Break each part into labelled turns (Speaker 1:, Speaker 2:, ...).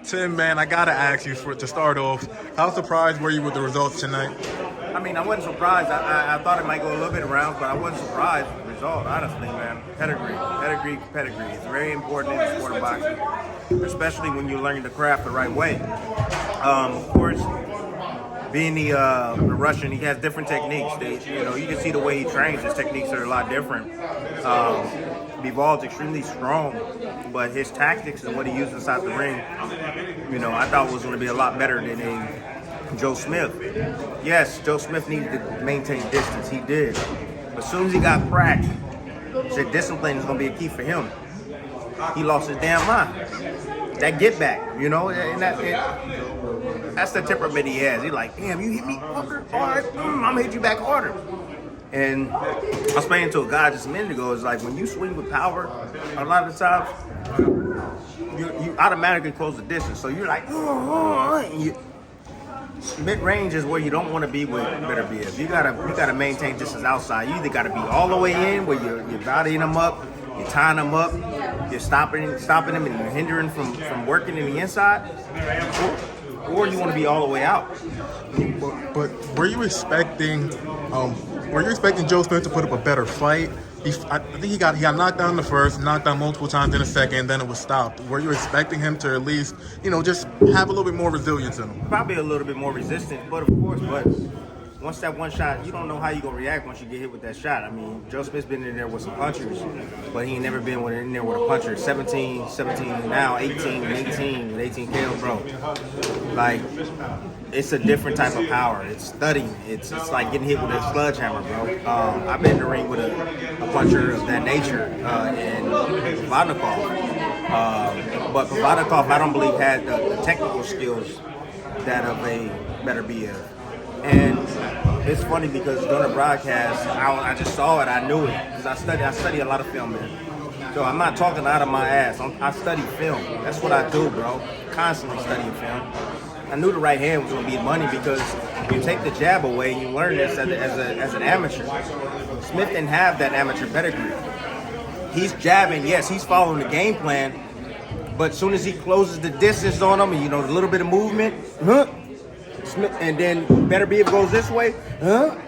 Speaker 1: Tim, man, I gotta ask you to start off. How surprised were you with the results tonight?
Speaker 2: I mean, I wasn't surprised. I thought it might go a little bit around, but I wasn't surprised with the result, honestly, man. Pedigree. It's very important in the sport of boxing, especially when you're learning the craft the right way. Of course, being the Russian, he has different techniques. You can see the way he trains. His techniques are a lot different. Bivol's extremely strong, but his tactics and what he uses inside the ring, I thought was going to be a lot better than Joe Smith. Yes, Joe Smith needed to maintain distance. He did. But as soon as he got cracked, said discipline is going to be a key for him. He lost his damn mind. That get back, and that's the temperament he has. He's like, damn, you hit me harder, I'm going to hit you back harder. And I was saying to a guy just a minute ago, it's like when you swing with power, a lot of the times, you automatically close the distance. So you're like, mid-range is where you don't want to be with Beterbiev. You gotta maintain distance outside. You either gotta be all the way in where you're bodying them up, you're tying them up, you're stopping them, and you're hindering from working in the inside, or you want to be all the way out.
Speaker 1: But were you expecting Joe Smith to put up a better fight? I think he got knocked down in the first, knocked down multiple times in the second, then it was stopped. Were you expecting him to at least, just have a little bit more resilience in him?
Speaker 2: Probably a little bit more resistance, but once that one shot, you don't know how you're going to react once you get hit with that shot. I mean, Joe Smith's been in there with some punchers, but he ain't never been in there with a puncher. 17 now, 18 with 18 KO, bro. Like, it's a different type of power. It's studying. It's like getting hit with a sledgehammer, bro. I've been in the ring with a puncher of that nature in Vodnikov. But Vodnikov, I don't believe, had the technical skills that of a Beterbiev. And it's funny because during the broadcast, I just saw it. I knew it because I study a lot of film, man. So I'm not talking out of my ass. I study film. That's what I do, bro. Constantly studying film. I knew the right hand was going to be money because you take the jab away and you learn this as an amateur. Smith didn't have that amateur pedigree. He's jabbing. Yes, he's following the game plan. But as soon as he closes the distance on him and, a little bit of movement, Smith, and then Beterbiev goes this way,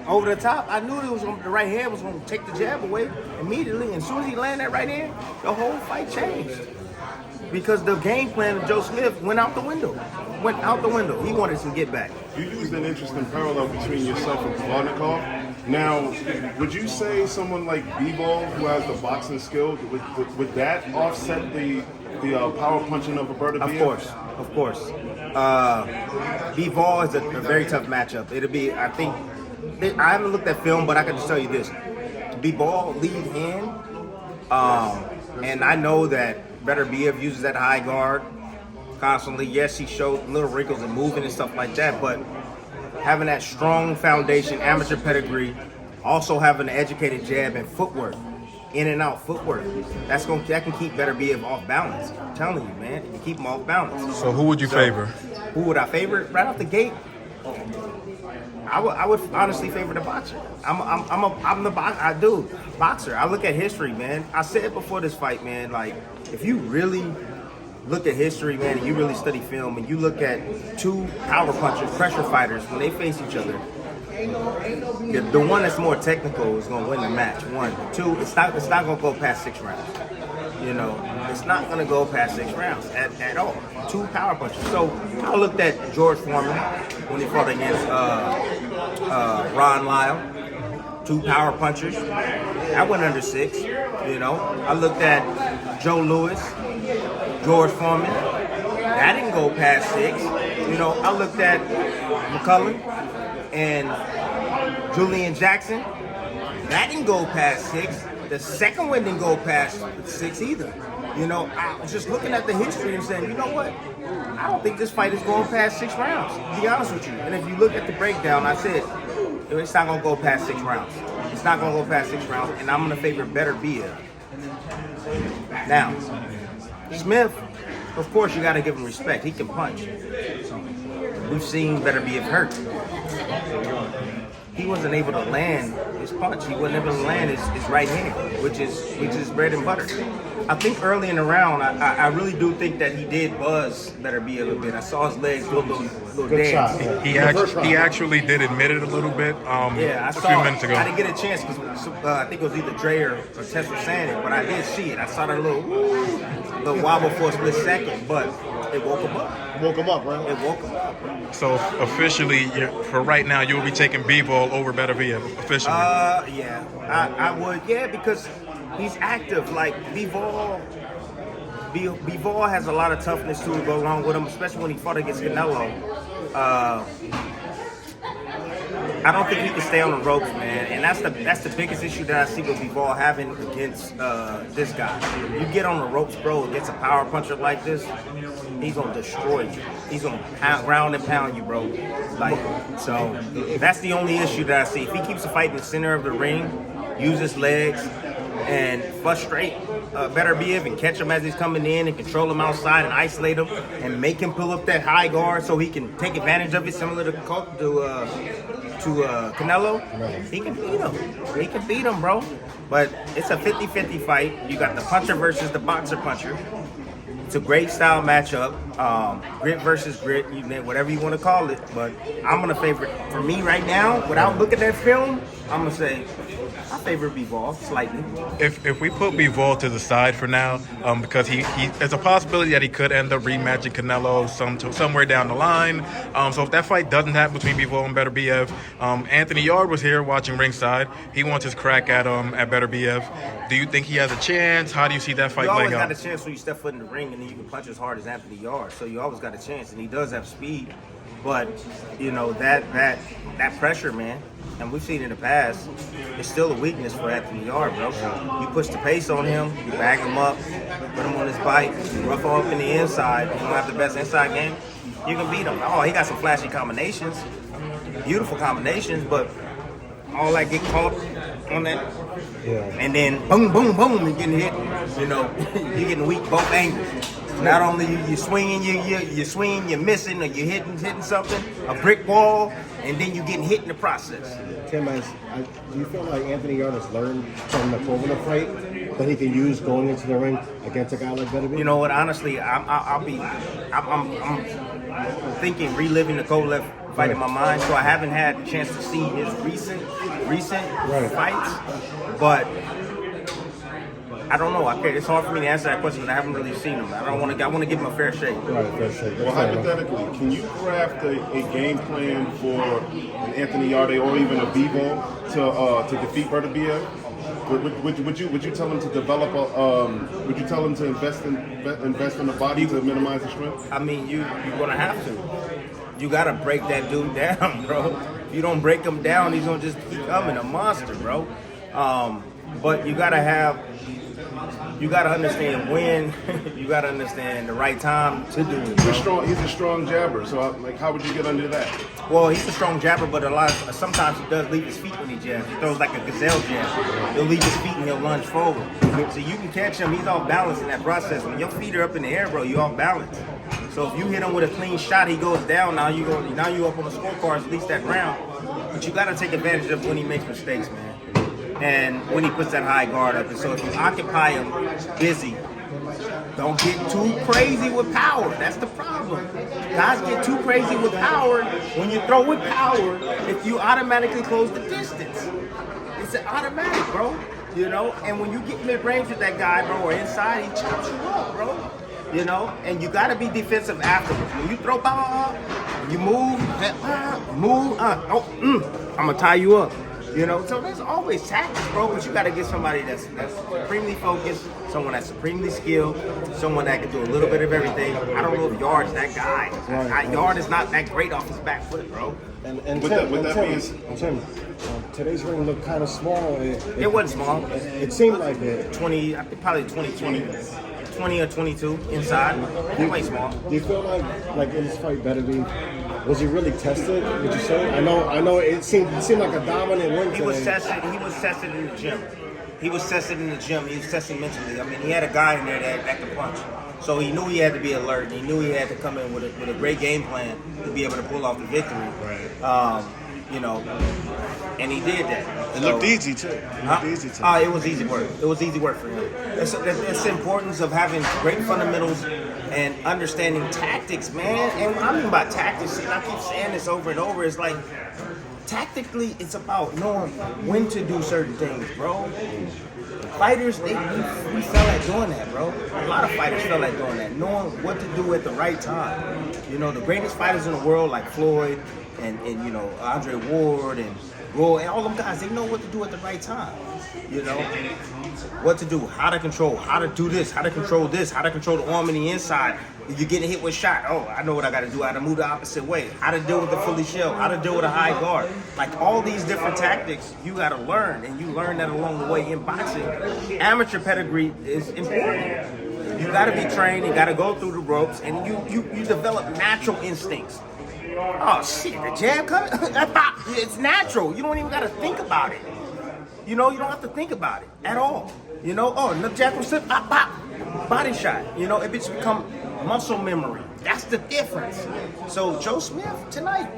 Speaker 2: over the top. I knew the right hand was going to take the jab away immediately. And as soon as he landed that right hand, the whole fight changed. Because the game plan of Joe Smith went out the window. He wanted some get back.
Speaker 3: You used an interesting parallel between yourself and Vodnikov. Now, would you say someone like Bivol, who has the boxing skill, would that offset the power punching of a Beterbiev?
Speaker 2: Of course. Bivol is a very tough matchup. It'll be, I think, I haven't looked at film, but I can just tell you this. Bivol lead hand, and I know that Beterbiev uses that high guard constantly. Yes, he showed little wrinkles and moving and stuff like that, but having that strong foundation, amateur pedigree, also having an educated jab and footwork, in and out footwork, that can keep Beterbiev off balance. I'm telling you, man, you keep him off balance.
Speaker 1: So who would you favor?
Speaker 2: Who would I favor? Right off the gate, I would honestly favor the boxer. I'm the boxer. I look at history, man. I said before this fight, man, like if you really look at history, man, and you really study film, and you look at two power punchers, pressure fighters, when they face each other, the one that's more technical is going to win the match. 1, 2, it's not going to go past 6 rounds. It's not going to go past 6 rounds at all. 2 power punchers. So I looked at George Foreman when he fought against Ron Lyle. 2 power punchers. I went under 6. I looked at Joe Louis, George Foreman. That didn't go past 6. I looked at McCullough and Julian Jackson. That didn't go past 6. The second one didn't go past 6 either. I was just looking at the history and saying, you know what? I don't think this fight is going past 6 rounds, to be honest with you. And if you look at the breakdown, I said, it's not going to go past 6 rounds. It's not going to go past 6 rounds, and I'm going to favor Beterbiev. Now, Smith, of course, you got to give him respect. He can punch. We've seen Beterbiev hurt. He wasn't able to land his punch. He wasn't able to land his right hand, which is bread and butter. I think early in the round, I really do think that he did buzz Beterbiev a little bit. I saw his legs do a little
Speaker 4: Good
Speaker 2: dance.
Speaker 4: shot.
Speaker 1: He actually did admit it a little bit.
Speaker 2: Yeah, I
Speaker 1: a
Speaker 2: saw
Speaker 1: few
Speaker 2: it.
Speaker 1: minutes ago.
Speaker 2: I didn't get a chance because I think it was either Dre or Tess was saying it, but I did see it. I saw that little wobble for a split second, but it woke him up.
Speaker 4: Woke him up, right?
Speaker 2: It woke him up.
Speaker 1: So officially, for right now, you will be taking Bivol over Beterbiev officially.
Speaker 2: Yeah, I would. Yeah, because he's active. Like Bivol has a lot of toughness to go along with him, especially when he fought against Canelo. I don't think he can stay on the ropes, man, and that's the biggest issue that I see with Bivol having against this guy. You get on the ropes, bro, against a power puncher like this, he's gonna destroy you. He's gonna ground and pound you, bro. Like, so that's the only issue that I see. If he keeps the fight in the center of the ring, use his legs, and frustrate Beterbiev and catch him as he's coming in and control him outside and isolate him and make him pull up that high guard so he can take advantage of it, similar to Canelo, he can beat him. He can beat him, bro. But it's a 50-50 fight. You got the puncher versus the boxer puncher. It's a great style matchup. Grit versus grit, whatever you want to call it. But I'm going to favor it. For me right now, without looking at film, I'm going to say I favor Bivol slightly.
Speaker 1: If we put Bivol to the side for now, because he there's a possibility that he could end up rematching Canelo somewhere down the line. So if that fight doesn't happen between Bivol and Beterbiev, Anthony Yard was here watching ringside. He wants his crack at Beterbiev. Do you think he has a chance? How do you see that fight
Speaker 2: You always
Speaker 1: playing out?
Speaker 2: got a chance when you step foot in the ring, and then you can punch as hard as Anthony Yard. So you always got a chance, and he does have speed. But you know that pressure, man, and we've seen in the past, it's still a weakness for Anthony Yard, bro. You push the pace on him, you bag him up, put him on his bike, you rough him up in the inside. You don't have the best inside game, you can beat him. Oh, he got some flashy combinations, beautiful combinations, but all that get caught on that, and then boom, boom, boom, you're getting hit. You know, you're getting weak both angles. Not only you swinging, you swinging, you're missing, or you're hitting something, a brick wall, and then you're getting hit in the process.
Speaker 4: Tim, do you feel like Anthony Yard has learned from the Kovalev fight that he can use going into the ring against a guy like Beterbiev?
Speaker 2: You know what? Honestly, I'm thinking reliving the Kovalev fight in my mind, so I haven't had a chance to see his recent fights, but I don't know. It's hard for me to answer that question because I haven't really seen him. I want to give him a fair shake.
Speaker 4: Right, fair shake.
Speaker 3: Well, hypothetically, can you craft a game plan for an Anthony Yarde or even a Bivol to defeat Beterbiev? Would you tell him to develop would you tell him to invest in the body to minimize the strength?
Speaker 2: I mean, you're gonna have to. You gotta break that dude down, bro. If you don't break him down, he's gonna just keep coming, a monster, bro. But you gotta understand when, you gotta understand the right time to do it.
Speaker 3: He's a strong jabber, so how would you get under that?
Speaker 2: Well, he's a strong jabber, but sometimes he does leave his feet when he jabs. He throws like a gazelle jab. He'll leave his feet and he'll lunge forward. So you can catch him, he's off balance in that process. When your feet are up in the air, bro, you're off balance. So if you hit him with a clean shot, he goes down, now you up on the scorecards, at least that round. But you gotta take advantage of when he makes mistakes, man. And when he puts that high guard up. And so if you occupy him busy, don't get too crazy with power. That's the problem. Guys get too crazy with power. When you throw with power, if you automatically close the distance. It's an automatic, bro. You know? And when you get mid-range with that guy, bro, or inside, he chops you up, bro. You know? And you gotta be defensive afterwards. When you throw power, you move, I'm gonna tie you up. You know, so there's always tactics, bro, but you got to get somebody that's supremely focused, someone that's supremely skilled, someone that can do a little bit of everything. I don't know if Yard's that guy. Yard is not that great off his back foot, bro.
Speaker 4: And
Speaker 3: Tim,
Speaker 4: today's ring looked kind of small.
Speaker 2: It wasn't small.
Speaker 4: It seemed like it.
Speaker 2: 20, I think probably 20 or 22 inside. It ain't small.
Speaker 4: Do you feel like in this fight, Beterbiev, was he really tested? Would you say? I know. It seemed like a dominant win.
Speaker 2: He was tested in the gym. He was tested mentally. I mean, he had a guy in there that could punch. So he knew he had to be alert. And he knew he had to come in with a great game plan to be able to pull off the victory.
Speaker 4: Right.
Speaker 2: you know, and he did that.
Speaker 4: It looked easy too. It looked easy too.
Speaker 2: It was easy work. It was easy work for him. It's the importance of having great fundamentals and understanding tactics, man. And what I mean by tactics, and I keep saying this over and over, is like, tactically, it's about knowing when to do certain things, bro. Fighters, we fell at doing that, bro. A lot of fighters fell at doing that, knowing what to do at the right time. You know, the greatest fighters in the world, like Floyd and you know, Andre Ward and Roy, and all them guys, they know what to do at the right time. You know, what to do, how to control, how to do this, how to control the arm in the inside. If you're getting hit with a shot, oh, I know what I got to do. How to move the opposite way. How to deal with the fully shell. How to deal with a high guard. Like all these different tactics, you got to learn, and you learn that along the way in boxing. Amateur pedigree is important. You got to be trained. You got to go through the ropes, and you develop natural instincts. Oh shit, the jab coming? It's natural. You don't even got to think about it. You know, you don't have to think about it at all. You know, oh, the jab will slip, pop, pop, body shot. You know, it just become muscle memory. That's the difference. So Joe Smith tonight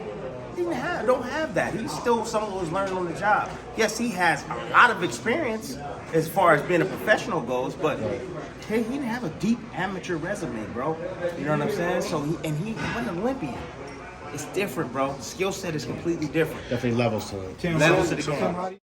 Speaker 2: don't have that. He's still someone who's learning on the job. Yes, he has a lot of experience as far as being a professional goes, but hey, he didn't have a deep amateur resume, bro. You know what I'm saying? So he won an Olympian. It's different, bro. The skill set is completely different.
Speaker 4: Definitely levels to it.
Speaker 2: Levels to the game.